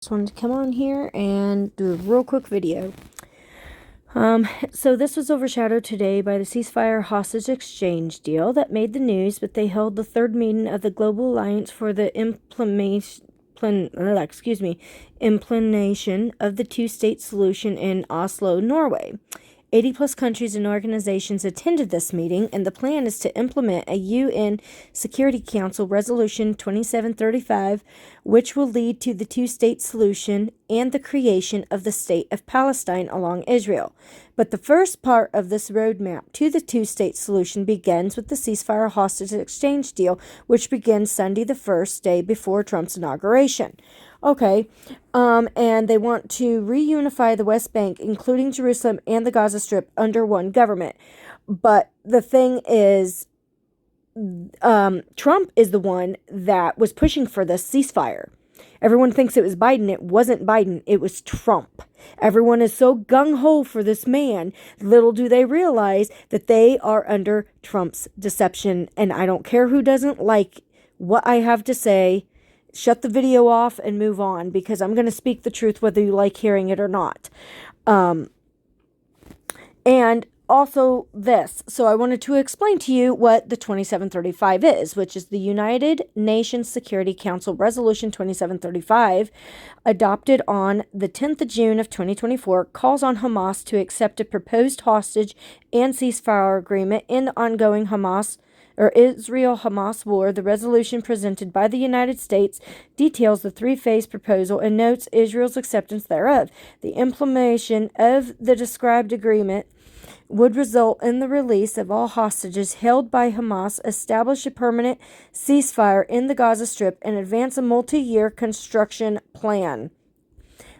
Just wanted to come on here and do a real quick video. So this was overshadowed today by the ceasefire hostage exchange deal that made the news, but they held the third meeting of the Global Alliance for the implementation of the two-state solution in Oslo, Norway. 80 plus countries and organizations attended this meeting, and the plan is to implement a UN Security Council Resolution 2735, which will lead to the two-state solution and the creation of the State of Palestine along Israel. But the first part of this roadmap to the two-state solution begins with the ceasefire hostage exchange deal, which begins Sunday, the first day before Trump's inauguration. Okay, and they want to reunify the West Bank, including Jerusalem and the Gaza Strip, under one government. But the thing is, Trump is the one that was pushing for this ceasefire. Everyone thinks it was Biden. It wasn't Biden. It was Trump. Everyone is so gung-ho for this man. Little do they realize that they are under Trump's deception. And I don't care who doesn't like what I have to say. Shut the video off and move on, because I'm going to speak the truth whether you like hearing it or not. And also this. So I wanted to explain to you what the 2735 is, which is the United Nations Security Council Resolution 2735, adopted on the 10th of June of 2024, calls on Hamas to accept a proposed hostage and ceasefire agreement in the ongoing Israel-Hamas war. The resolution presented by the United States details the three-phase proposal and notes Israel's acceptance thereof. The implementation of the described agreement would result in the release of all hostages held by Hamas, establish a permanent ceasefire in the Gaza Strip, and advance a multi-year construction plan.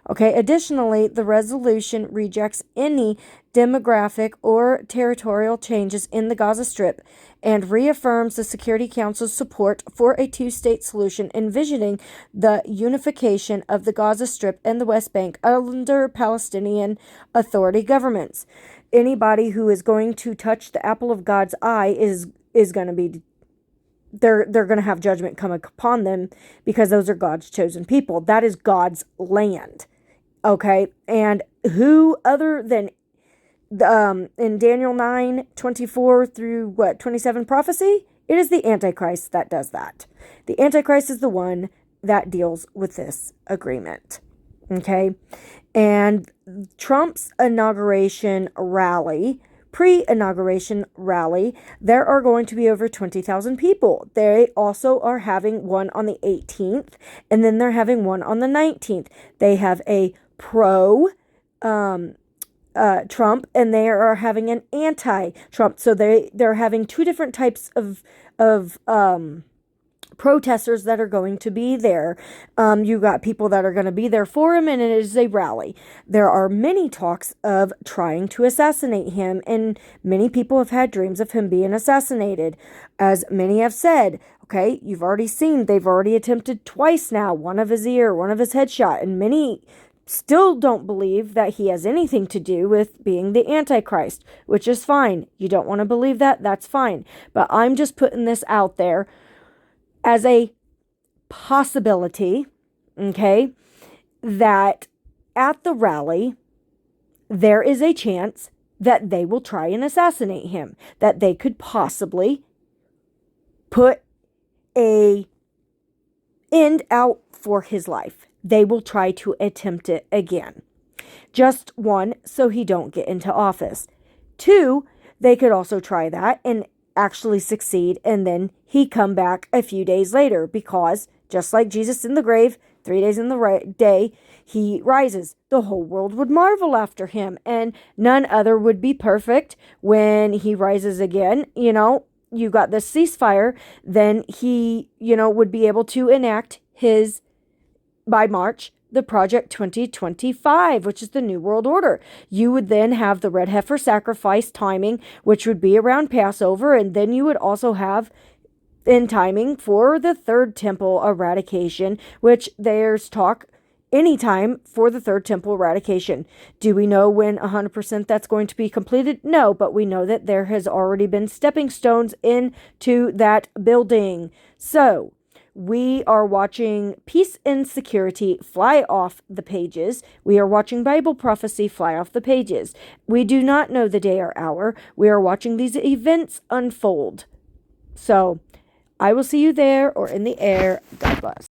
Okay, additionally, the resolution rejects any demographic or territorial changes in the Gaza Strip and reaffirms the Security Council's support for a two-state solution, envisioning the unification of the Gaza Strip and the West Bank under Palestinian Authority governments. Anybody who is going to touch the apple of God's eye is going to be they're going to have judgment come upon them, because those are God's chosen people. That is God's land. Okay, and who other than in Daniel 9:24 through 27 prophecy? It is the Antichrist that does that. The Antichrist is the one that deals with this agreement. Okay, and Trump's inauguration rally, pre-inauguration rally, there are going to be over 20,000 people. They also are having one on the 18th, and then they're having one on the 19th. They have a pro Trump, and they are having an anti-Trump. So they're having two different types of protesters that are going to be there. You got people that are going to be there for him, and it is a rally. There are many talks of trying to assassinate him, and many people have had dreams of him being assassinated. As many have said, okay, you've already seen, they've already attempted twice now, one of his ear, one of his headshot, and many still don't believe that he has anything to do with being the Antichrist, which is fine. You don't want to believe that? That's fine. But I'm just putting this out there as a possibility, okay, that at the rally, there is a chance that they will try and assassinate him, that they could possibly put a end out for his life. They will try to attempt it again. Just one, so he don't get into office. Two, they could also try that and actually succeed, and then he come back a few days later, because just like Jesus in the grave, 3 days in the day, he rises. The whole world would marvel after him, and none other would be perfect when he rises again. You know, you got this ceasefire, then he, would be able to enact his, by March, the Project 2025, which is the New World Order. You would then have the red heifer sacrifice timing, which would be around Passover, and then you would also have in timing for the Third Temple eradication, which there's talk anytime for the Third Temple eradication. Do we know when 100% that's going to be completed? No, but we know that there has already been stepping stones into that building. So We are watching peace and security fly off the pages. We are watching Bible prophecy fly off the pages. We do not know the day or hour. We are watching these events unfold. So I will see you there or in the air. God bless.